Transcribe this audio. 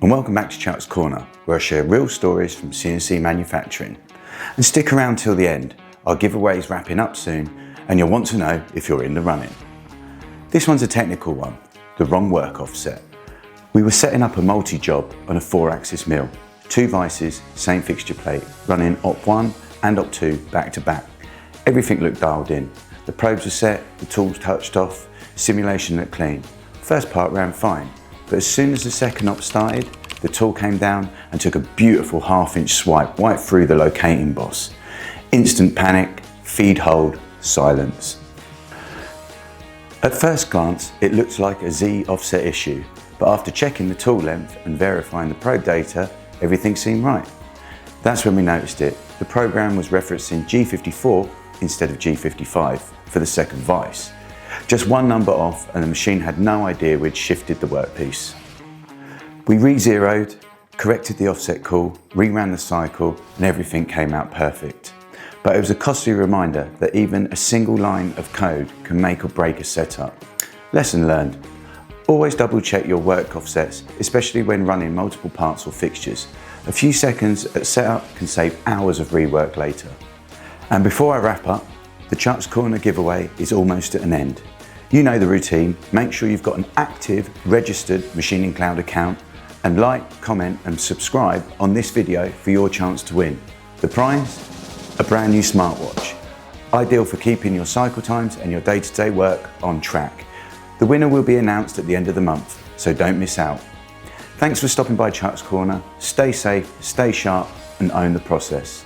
and welcome back to Chuck's Corner, where I share real stories from CNC manufacturing. And stick around till the end. Our giveaway's wrapping up soon and you'll want to know if you're in the running. This one's a technical one, the wrong work offset. We were setting up a multi-job on a 4-axis mill, 2 vices, same fixture plate, running op1 and op2 back to back. Everything looked dialed in. The probes were set, the tools touched off, simulation looked clean. First part ran fine, but as soon as the second op started, the tool came down and took a beautiful 1/2-inch swipe right through the locating boss. Instant panic, feed hold, silence. At first glance, it looked like a Z offset issue, but after checking the tool length and verifying the probe data, everything seemed right. That's when we noticed it. The program was referencing G54 instead of G55 for the second vice. Just one number off and the machine had no idea we'd shifted the workpiece. We re-zeroed, corrected the offset call, reran the cycle, and everything came out perfect. But it was a costly reminder that even a single line of code can make or break a setup. Lesson learned. Always double check your work offsets, especially when running multiple parts or fixtures. A few seconds at setup can save hours of rework later. And before I wrap up, the Chuck's Corner giveaway is almost at an end. You know the routine. Make sure you've got an active, registered MachiningCloud account and like, comment and subscribe on this video for your chance to win. The prize? A brand new smartwatch. Ideal for keeping your cycle times and your day-to-day work on track. The winner will be announced at the end of the month, so don't miss out. Thanks for stopping by Chuck's Corner. Stay safe, stay sharp and own the process.